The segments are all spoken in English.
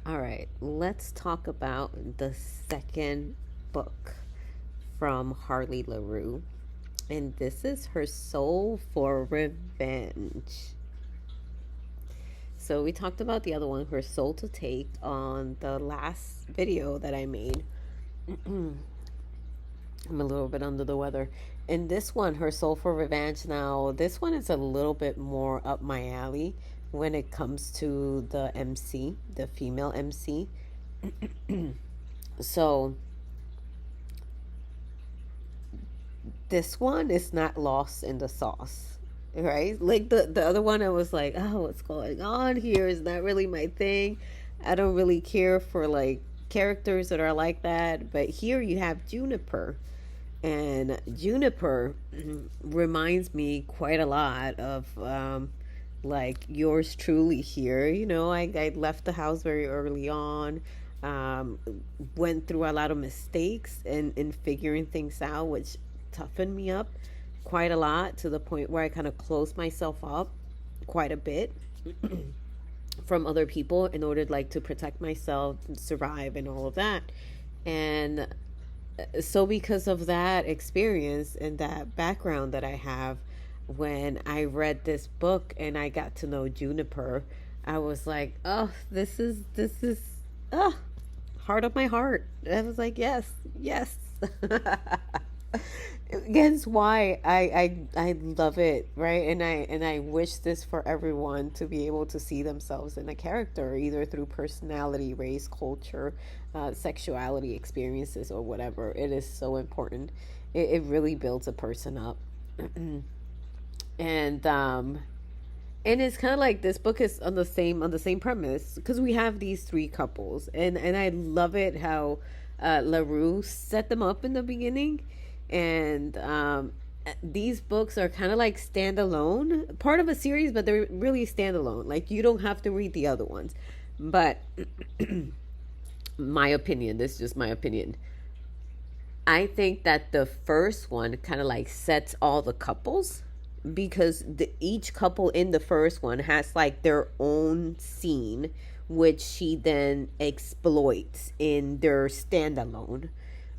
All right, let's talk about the second book from Harley Laroux. And this is Her Soul for Revenge. So, we talked about the other one, Her Soul to Take, on the last video that I made. I'm a little bit under the weather. And this one, Her Soul for Revenge, now, this one is a little bit more up my alley when it comes to the MC, the female MC. So, this one is not lost in the sauce, right? Like the other one, I was like, oh, what's going on here is not really my thing. I don't really care for like characters that are like that. But here you have Juniper, and Juniper reminds me quite a lot of like yours truly here. I left the house very early on, um, went through a lot of mistakes in figuring things out, which toughened me up quite a lot, to the point where I kind of closed myself up quite a bit from other people in order like to protect myself and survive and all of that. And so because of that experience and that background that I have, when I read this book and I got to know Juniper, I was like, oh, this is oh, heart of my heart. I was like, yes, yes. Against why I love it, right? And I wish this for everyone, to be able to see themselves in a character, either through personality, race, culture, sexuality, experiences, or whatever. It is so important. It really builds a person up. And it's kind of like this book is on the same premise, because we have these three couples, and I love it how LaRue set them up in the beginning. And these books are kind of like standalone, part of a series, but they're really standalone. Like, you don't have to read the other ones. But my opinion, this is just my opinion. I think that the first one kind of like sets all the couples, because each couple in the first one has like their own scene, which she then exploits in their standalone.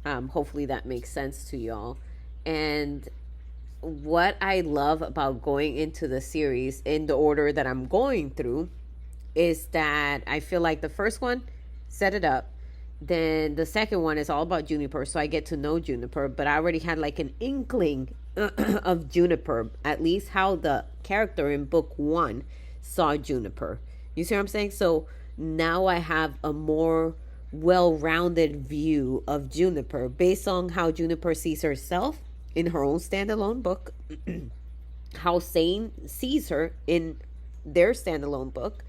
Hopefully that makes sense to y'all. And what I love about going into the series in the order that I'm going through is that I feel like the first one set it up. Then the second one is all about Juniper, so I get to know Juniper, but I already had like an inkling of Juniper, at least how the character in book one saw Juniper. You see what I'm saying? So now I have a more well rounded view of Juniper based on how Juniper sees herself in her own standalone book, how Sane sees her in their standalone book,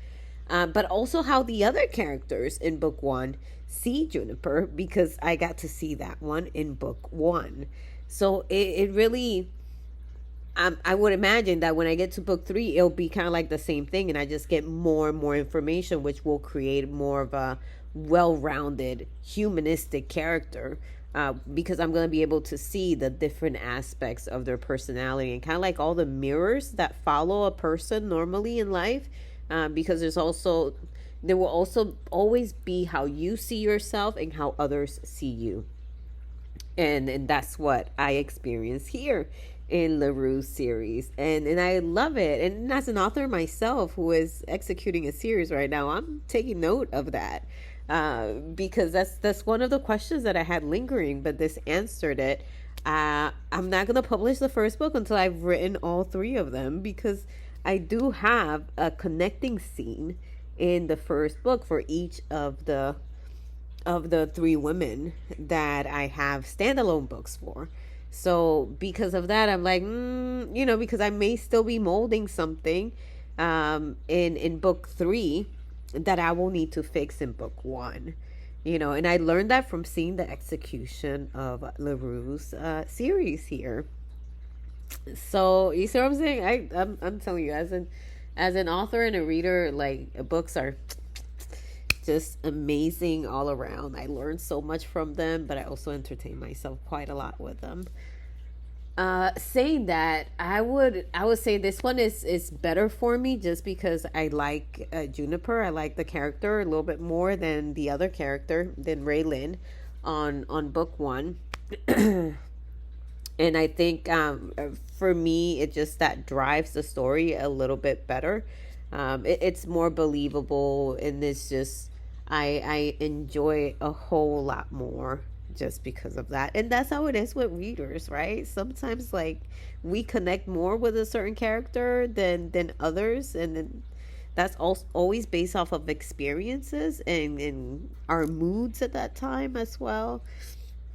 but also how the other characters in book one see Juniper, because I got to see that one in book one. So it really, I would imagine that when I get to book three, it'll be kind of like the same thing, and I just get more and more information, which will create more of a well rounded, humanistic character. Because I'm going to be able to see the different aspects of their personality, and kind of like all the mirrors that follow a person normally in life. Because there will also always be how you see yourself and how others see you. And that's what I experience here in LaRue's series. And I love it. And as an author myself who is executing a series right now, I'm taking note of that. Because that's one of the questions that I had lingering, but this answered it. I'm not going to publish the first book until I've written all three of them, because I do have a connecting scene in the first book for each of the three women that I have standalone books for. So because of that, I'm like, because I may still be molding something in book three that I will need to fix in book one. And I learned that from seeing the execution of LaRue's series here. So you see what I'm saying? I'm telling you, as an author and a reader, like, books are just amazing all around. I learned so much from them, but I also entertain myself quite a lot with them. Saying that, I would say this one is better for me just because I like Juniper. I like the character a little bit more than the other character than Raylan on book one. And I think for me, it just that drives the story a little bit better. It's more believable, and it's just I enjoy a whole lot more just because of that. And that's how it is with readers, right? Sometimes like we connect more with a certain character than others, and then that's also always based off of experiences and our moods at that time as well.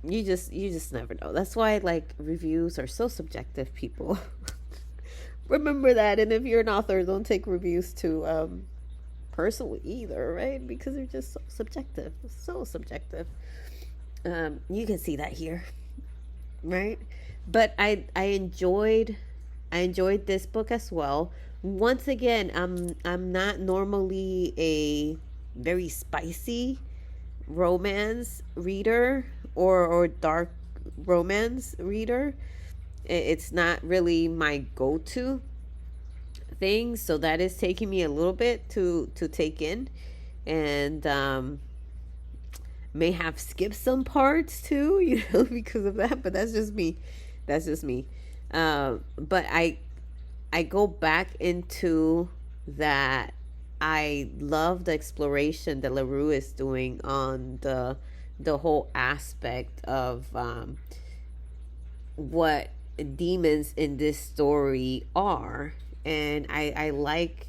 You just never know. That's why like reviews are so subjective, people. Remember that. And if you're an author, don't take reviews too personally either, right? Because they're just so subjective, so subjective. You can see that here, right? But I enjoyed this book as well. Once again, I'm not normally a very spicy romance reader or dark romance reader. It's not really my go-to thing, so that is taking me a little bit to take in, and may have skipped some parts too, because of that. But that's just me. That's just me. But I go back into that. I love the exploration that Laroux is doing on the whole aspect of what demons in this story are, and I like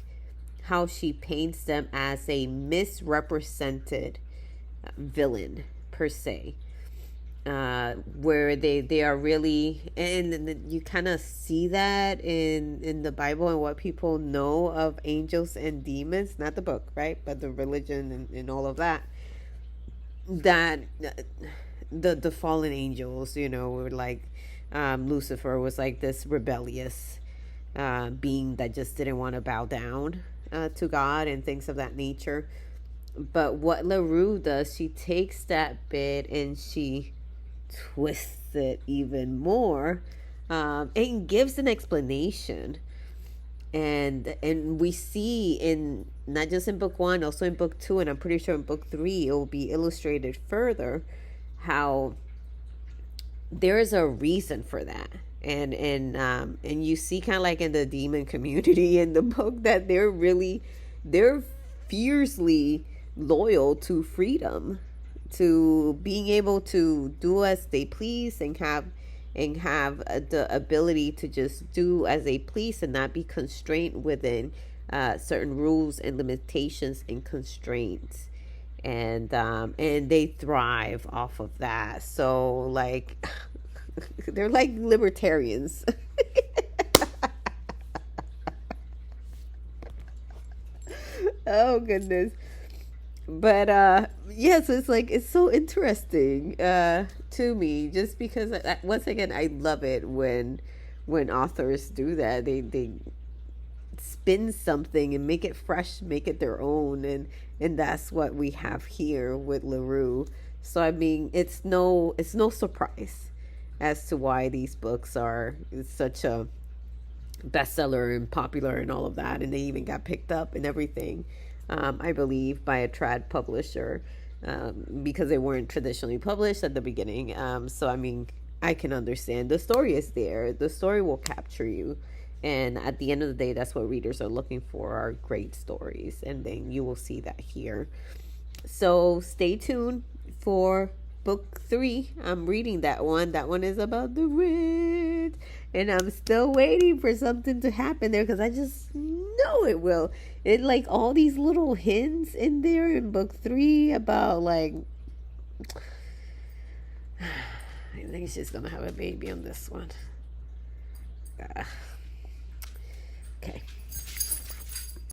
how she paints them as a misrepresented villain per se, where they are really, and you kind of see that in the Bible and what people know of angels and demons, not the book, right, but the religion and all of that, that the fallen angels, were like, Lucifer was like this rebellious being that just didn't want to bow down to God and things of that nature. But what Laroux does, she takes that bit and she twists it even more, and gives an explanation. And we see, in not just in book one, also in book two, and I'm pretty sure in book three it will be illustrated further, how there is a reason for that. And you see, kind of like in the demon community in the book, that they're fiercely loyal to freedom, to being able to do as they please, and have the ability to just do as they please and not be constrained within certain rules and limitations and constraints. And they thrive off of that. So like they're like libertarians. Oh goodness. But yes, it's like it's so interesting to me, just because once again, I love it when authors do that. They spin something and make it fresh, make it their own, and that's what we have here with Laroux. So I mean, it's no surprise as to why these books are such a bestseller and popular and all of that, and they even got picked up and everything. I believe by a trad publisher, because they weren't traditionally published at the beginning. So I mean, I can understand, the story is there, the story will capture you, and at the end of the day, that's what readers are looking for, are great stories, and then you will see that here. So stay tuned for book three. I'm reading that one. That one is about the rich, and I'm still waiting for something to happen there, because I just know it will. It like all these little hints in there in book three about like, I think she's gonna have a baby on this one. Okay.